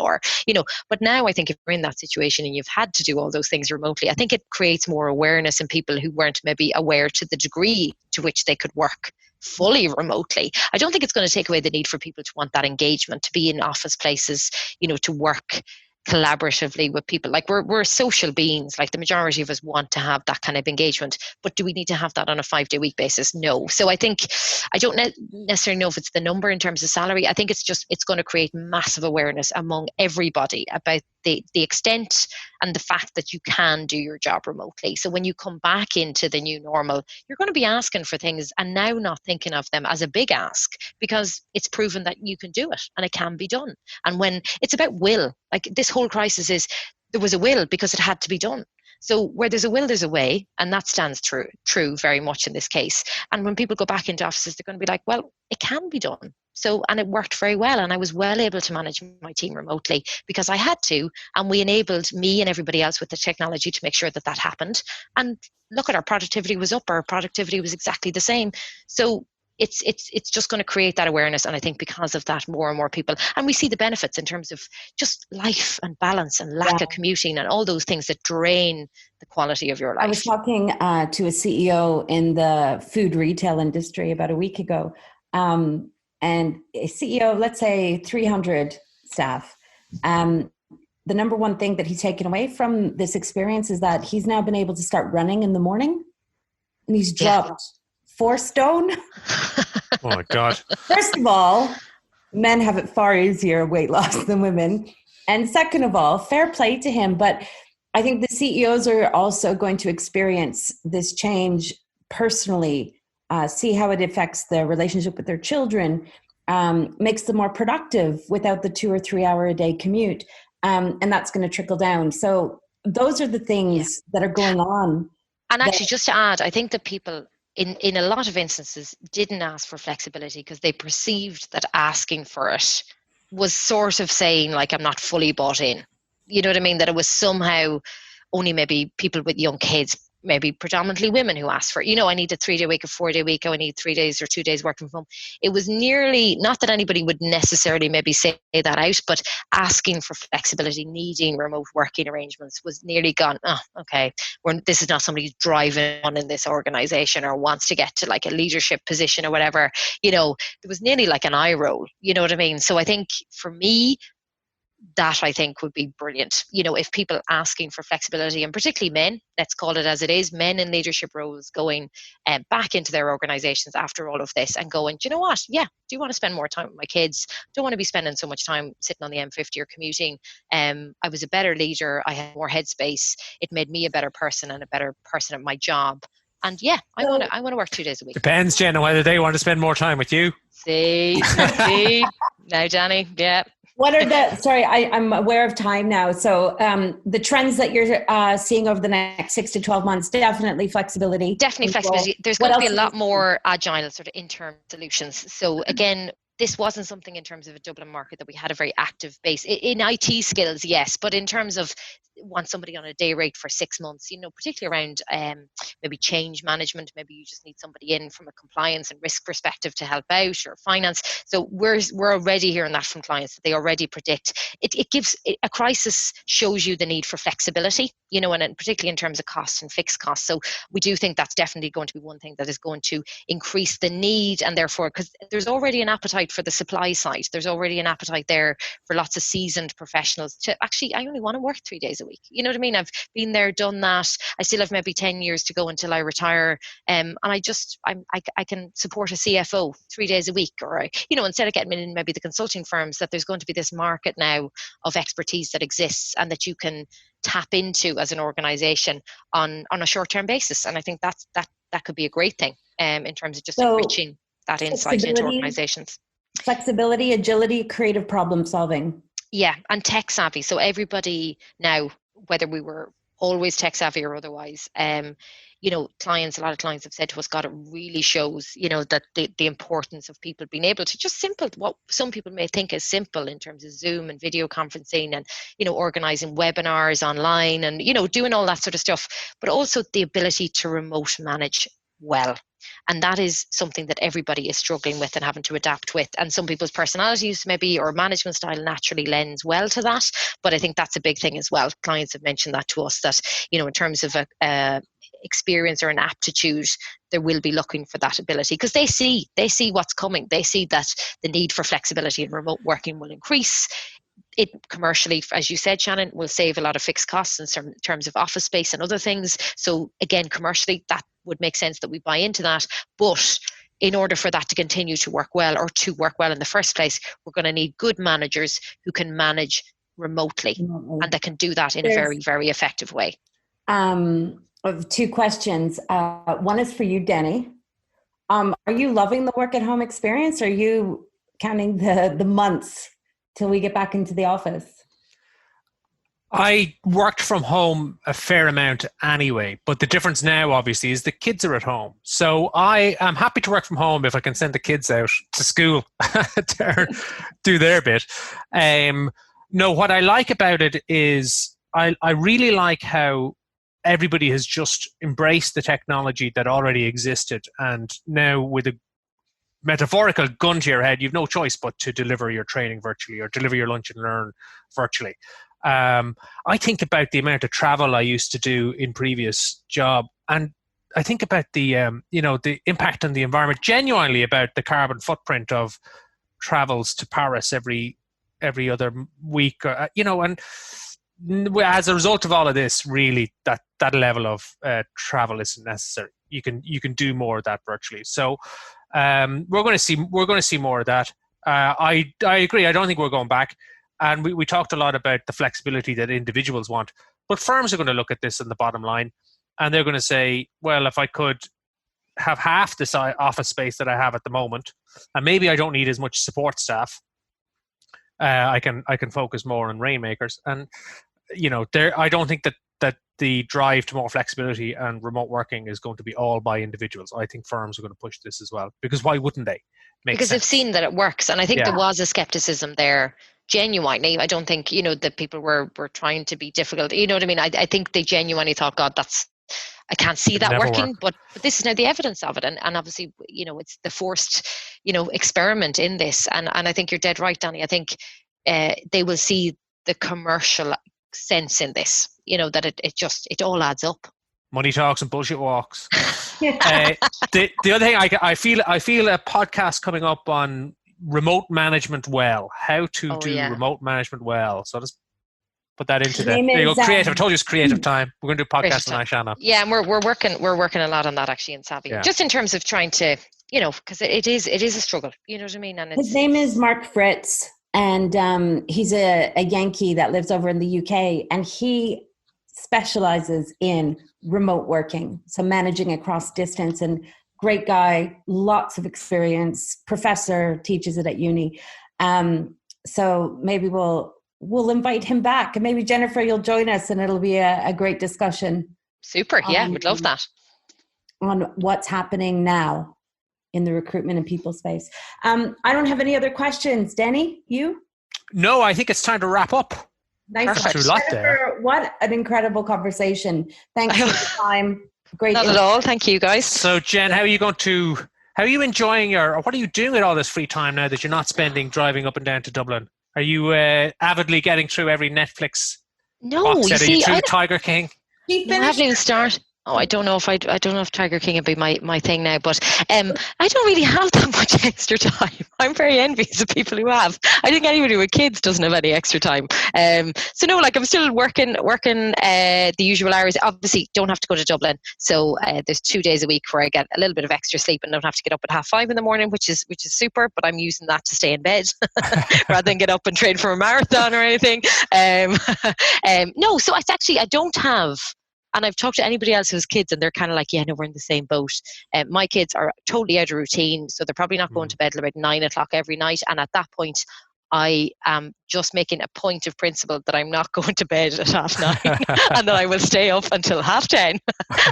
Speaker 3: but now I think if you're in that situation and you've had to do all those things remotely, I think it creates more awareness in people who weren't maybe aware to the degree to which they could work fully remotely. I don't think it's going to take away the need for people to want that engagement, to be in office places, to work collaboratively with people. Like, we're social beings. Like, the majority of us want to have that kind of engagement, but do we need to have that on a 5-day week basis? No. So I think, I don't necessarily know if it's the number in terms of salary. I think it's going to create massive awareness among everybody about the extent and the fact that you can do your job remotely. So when you come back into the new normal, you're going to be asking for things and now not thinking of them as a big ask, because it's proven that you can do it and it can be done. And when it's about will, like, this whole crisis there was a will because it had to be done. So where there's a will, there's a way, and that stands true very much in this case. And when people go back into offices, they're going to be like, well, it can be done. So, and it worked very well, and I was well able to manage my team remotely because I had to, and we enabled me and everybody else with the technology to make sure that that happened. And look at our productivity was up, our productivity was exactly the same. So it's just going to create that awareness, and I think because of that, more and more people, and we see the benefits in terms of just life and balance and lack of commuting and all those things that drain the quality of your life.
Speaker 4: I was talking to a CEO in the food retail industry about a week ago, and a CEO, let's say 300 staff. The number one thing that he's taken away from this experience is that he's now been able to start running in the morning, and he's dropped 4 stone.
Speaker 2: Oh my God.
Speaker 4: First of all, men have it far easier weight loss than women. And second of all, fair play to him. But I think the CEOs are also going to experience this change personally, see how it affects their relationship with their children, makes them more productive without the 2 or 3 hour a day commute. And that's going to trickle down. So those are the things that are going on.
Speaker 3: And actually, just to add, I think that people in a lot of instances didn't ask for flexibility because they perceived that asking for it was sort of saying, like, I'm not fully bought in. You know what I mean? That it was somehow only maybe people with young kids, maybe predominantly women who asked for it. You know, I need a 3-day week, a 4-day week, I need 3 days or 2 days working from home. It was nearly, not that anybody would necessarily maybe say that out, but asking for flexibility, needing remote working arrangements was nearly gone, oh, okay, this is not somebody driving on in this organization or wants to get to like a leadership position or whatever. You know, there was nearly like an eye roll, you know what I mean? So I think for me, that I think would be brilliant. You know, if people asking for flexibility, and particularly men, let's call it as it is, men in leadership roles going back into their organizations after all of this and going, do you know what? Yeah, do you want to spend more time with my kids? Don't want to be spending so much time sitting on the M50 or commuting. I was a better leader. I had more headspace. It made me a better person and a better person at my job. And yeah, I want to work 2 days a week.
Speaker 2: Depends, Jen, on whether they want to spend more time with you.
Speaker 3: See, now, Danny, yeah.
Speaker 4: What are I'm aware of time now. So the trends that you're seeing over the next 6 to 12 months, definitely flexibility.
Speaker 3: Definitely flexibility. There's going to be a lot more agile sort of interim solutions. So again, this wasn't something in terms of a Dublin market that we had a very active base. In IT skills, yes, but in terms of want somebody on a day rate for 6 months, you know, particularly around maybe change management, maybe you just need somebody in from a compliance and risk perspective to help out, or finance. So we're already hearing that from clients, that they already predict it gives a crisis, shows you the need for flexibility, you know, and particularly in terms of costs and fixed costs. So we do think that's definitely going to be one thing that is going to increase the need, and therefore, because there's already an appetite for the supply side, there's already an appetite there for lots of seasoned professionals to actually, I only want to work 3 days a week. You know what I mean? I've been there, done that. I still have maybe 10 years to go until I retire. And I can support a CFO 3 days a week, or, you know, instead of getting in maybe the consulting firms, that there's going to be this market now of expertise that exists and that you can tap into as an organization on a short-term basis. And I think that could be a great thing in terms of just enriching that insight into organizations.
Speaker 4: Flexibility, agility, creative problem solving.
Speaker 3: Yeah, and tech savvy. So everybody now, whether we were always tech savvy or otherwise, you know, a lot of clients have said to us, God, it really shows, you know, that the importance of people being able to just what some people may think is simple in terms of Zoom and video conferencing and, you know, organizing webinars online and, you know, doing all that sort of stuff, but also the ability to remote manage well. And that is something that everybody is struggling with and having to adapt with. And some people's personalities maybe, or management style, naturally lends well to that. But I think that's a big thing as well. Clients have mentioned that to us, that, you know, in terms of a experience or an aptitude, they will be looking for that ability because they see what's coming. They see that the need for flexibility and remote working will increase. It commercially, as you said, Shannon, will save a lot of fixed costs in terms of office space and other things. So again, commercially, that would make sense that we buy into that. But in order for that to continue to work well, or to work well in the first place, we're going to need good managers who can manage remotely and that can do that in a very, very effective way.
Speaker 4: I have 2 questions. One is for you, Denny. Are you loving the work at home experience? Or are you counting the months till we get back into the office?
Speaker 2: I worked from home a fair amount anyway, but the difference now, obviously, is the kids are at home. So I am happy to work from home if I can send the kids out to school to do their bit. No, what I like about it is I really like how everybody has just embraced the technology that already existed. And now with a metaphorical gun to your head, you've no choice but to deliver your training virtually or deliver your lunch and learn virtually. I think about the amount of travel I used to do in previous job, and I think about the the impact on the environment, genuinely about the carbon footprint of travels to Paris every other week, and as a result of all of this, really that level of travel isn't necessary. You can do more of that virtually. So we're going to see more of that. I agree. I don't think we're going back. And we talked a lot about the flexibility that individuals want. But firms are going to look at this in the bottom line, and they're going to say, well, if I could have half this office space that I have at the moment, and maybe I don't need as much support staff, I can focus more on rainmakers. And, I don't think that the drive to more flexibility and remote working is going to be all by individuals. I think firms are going to push this as well, because why wouldn't they?
Speaker 3: Because they've seen that it works. And I think there was a skepticism there, genuinely. I don't think, that people were trying to be difficult. You know what I mean? I think they genuinely thought, God, I can't see that working, but this is now the evidence of it. And obviously, it's the forced, experiment in this. And I think you're dead right, Danny. I think they will see the commercial sense in this, that it all adds up.
Speaker 2: Money talks and bullshit walks. The other thing, I feel a podcast coming up on remote management well. How to do remote management well. So just put that into there you go. Creative. I told you it's creative time. We're going to do a podcast on Shannon.
Speaker 3: Yeah, and we're working a lot on that actually in Savvi. Yeah. Just in terms of trying to, because it is a struggle. You know what I mean? And
Speaker 4: his name is Mark Fritz, and he's a Yankee that lives over in the UK, and he specializes in remote working, so managing across distance. And great guy, lots of experience, professor, teaches it at uni. So maybe we'll invite him back, and maybe Jennifer, you'll join us, and it'll be a great discussion.
Speaker 3: Super. Yeah, we'd love that.
Speaker 4: On what's happening now in the recruitment and people space. I don't have any other questions. Danny, you?
Speaker 2: No, I think it's time to wrap up.
Speaker 4: Nice. Jennifer, what an incredible conversation. Thanks for the time. Great.
Speaker 3: Not at all. Thank you, guys.
Speaker 2: So, Jen, how are you enjoying what are you doing with all this free time now that you're not spending driving up and down to Dublin? Are you avidly getting through every Netflix box set? Are you through Tiger King?
Speaker 3: I haven't even started. Oh, I don't know if Tiger King would be my thing now, but I don't really have that much extra time. I'm very envious of people who have. I think anybody with kids doesn't have any extra time. So no, I'm still working the usual hours. Obviously, don't have to go to Dublin, so there's 2 days a week where I get a little bit of extra sleep and don't have to get up at 5:30 in the morning, which is super. But I'm using that to stay in bed rather than get up and train for a marathon or anything. No, so it's actually I don't have. And I've talked to anybody else who has kids, and they're kind of like, yeah, no, we're in the same boat. My kids are totally out of routine, so they're probably not going to bed till about 9 o'clock every night. And at that point, I am just making a point of principle that I'm not going to bed at 9:30 and that I will stay up until 10:30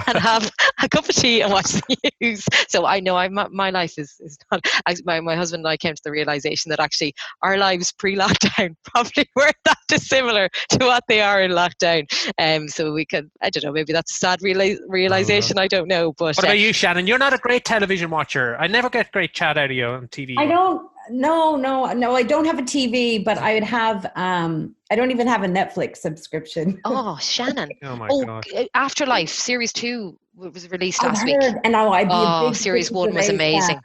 Speaker 3: and have a cup of tea and watch the news. So I know my life is not. My husband and I came to the realization that actually our lives pre-lockdown probably weren't that dissimilar to what they are in lockdown. So we could, I don't know, maybe that's a sad realization. I don't know. But
Speaker 2: what about you, Shannon? You're not a great television watcher. I never get great chat out of you on TV.
Speaker 4: I don't. No, I don't have a TV, but I would have, I don't even have a Netflix subscription.
Speaker 3: Oh, Shannon.
Speaker 2: Oh my God.
Speaker 3: Afterlife, Series 2 was released last week.
Speaker 4: And now I'd be a big
Speaker 3: Series 1 was amazing.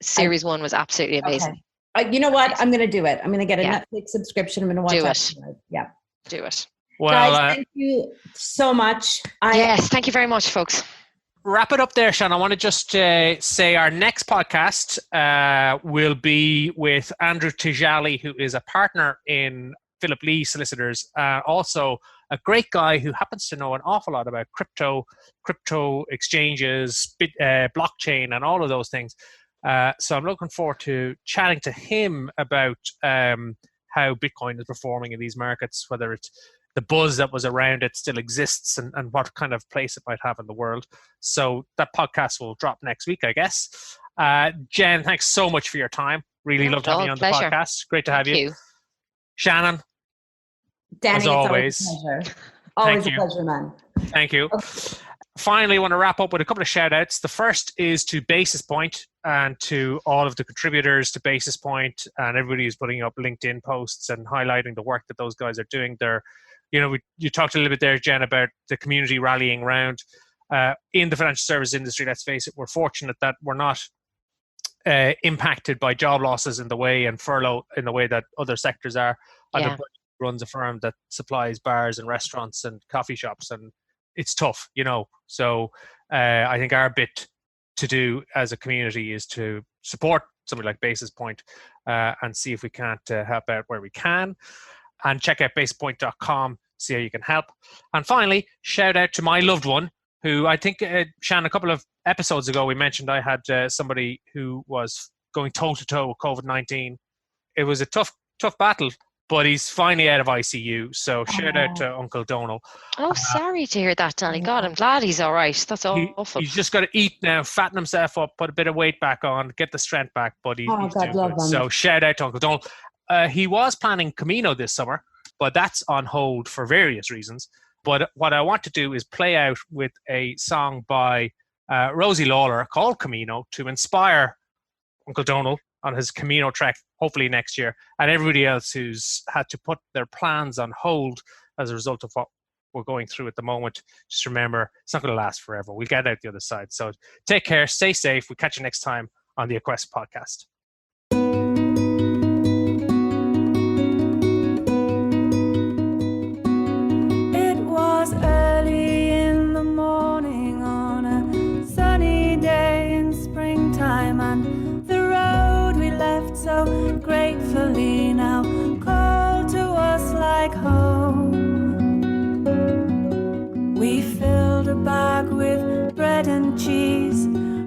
Speaker 3: Series 1 was absolutely amazing.
Speaker 4: Okay. You know what? I'm going to do it. I'm going to get a Netflix subscription. I'm going to watch it. Yeah.
Speaker 3: Do it.
Speaker 2: Well,
Speaker 4: guys, thank you so much.
Speaker 3: Yes, thank you very much, folks.
Speaker 2: Wrap it up there, Shannon. I want to just say our next podcast will be with Andrew Tijali, who is a partner in Philip Lee Solicitors, also a great guy who happens to know an awful lot about crypto exchanges, blockchain, and all of those things. So I'm looking forward to chatting to him about how Bitcoin is performing in these markets, whether it's the buzz that was around it still exists and what kind of place it might have in the world. So that podcast will drop next week, I guess. Jen, thanks so much for your time. Really loved having you on the podcast. Great to have you. Shannon,
Speaker 4: Danny,
Speaker 2: as always.
Speaker 4: It's always a pleasure. Always a pleasure, man.
Speaker 2: Thank you. Okay. Finally, I want to wrap up with a couple of shout outs. The first is to Basis Point and to all of the contributors to Basis Point and everybody who's putting up LinkedIn posts and highlighting the work that those guys are doing. You talked a little bit there, Jen, about the community rallying around. In the financial service industry, let's face it, we're fortunate that we're not impacted by job losses in the way and furlough in the way that other sectors are. Yeah. Runs a firm that supplies bars and restaurants and coffee shops, and it's tough, So I think our bit to do as a community is to support something like Basis Point and see if we can't help out where we can. And check out basispoint.com, see how you can help. And finally, shout out to my loved one, who I think, Shannon, a couple of episodes ago, we mentioned I had somebody who was going toe-to-toe with COVID-19. It was a tough battle, but he's finally out of ICU. So shout out to Uncle Donal.
Speaker 3: Oh, sorry to hear that, Danny. God, I'm glad he's all right. That's awful.
Speaker 2: He's just got to eat now, fatten himself up, put a bit of weight back on, get the strength back, but he's doing good. So shout out to Uncle Donal. He was planning Camino this summer, but that's on hold for various reasons. But what I want to do is play out with a song by Rosie Lawler called Camino to inspire Uncle Donal on his Camino trek, hopefully next year, and everybody else who's had to put their plans on hold as a result of what we're going through at the moment. Just remember, it's not going to last forever. We'll get out the other side. So take care, stay safe. We'll catch you next time on the Aquest podcast.
Speaker 5: It was early in the morning on a sunny day in springtime, and so gratefully now called to us like home. We filled a bag with bread and cheese,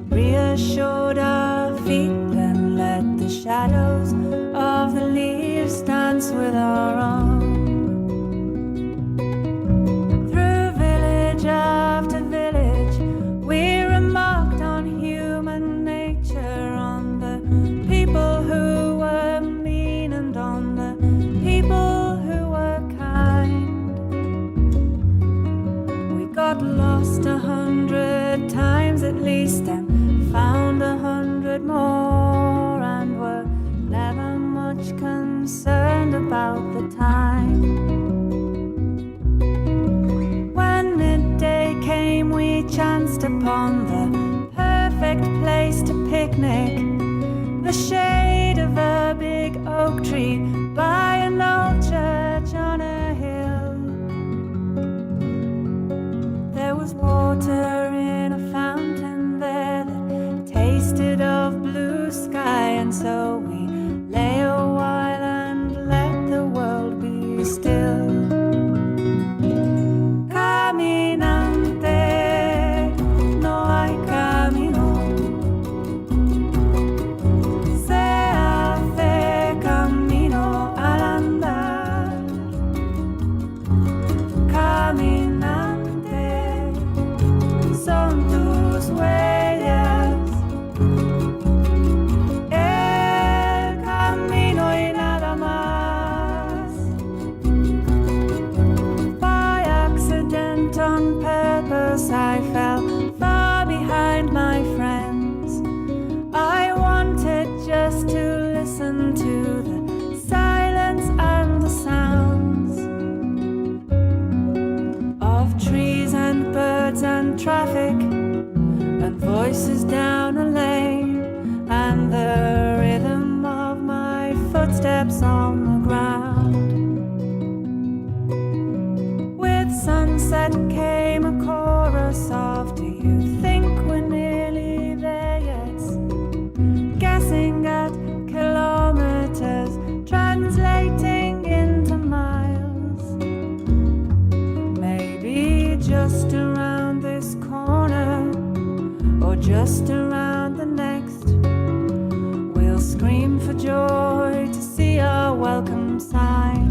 Speaker 5: reassured our feet, then let the shadows of the leaves dance with our own. Through village after village, we remarked on human nature, on the people who were mean and on the people who were kind. We got lost 100 times at least and found 100 more, and were never much concerned about the time. When midday came, we chanced upon the perfect place to picnic, the shade of a big oak tree by an old church on a hill. There was water in a fountain there that tasted of blue sky, and so we lay a while and let the world be still. Caminante, no hay camino. I fell far behind my friends. I wanted just to listen to the silence and the sounds of trees and birds and traffic and voices down a lane, and the rhythm of my footsteps on the ground. With sunset came a chorus of "Do you think we're nearly there yet?" Guessing at kilometers, translating into miles. Maybe just around this corner, or just around the next, we'll scream for joy to see our welcome sign.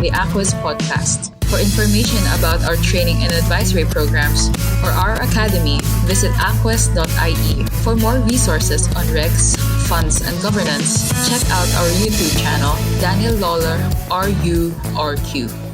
Speaker 1: the Aquest podcast. For information about our training and advisory programs or our academy, visit aquest.ie. For more resources on regs, funds, and governance, check out our YouTube channel, Daniel Lawler, RURQ.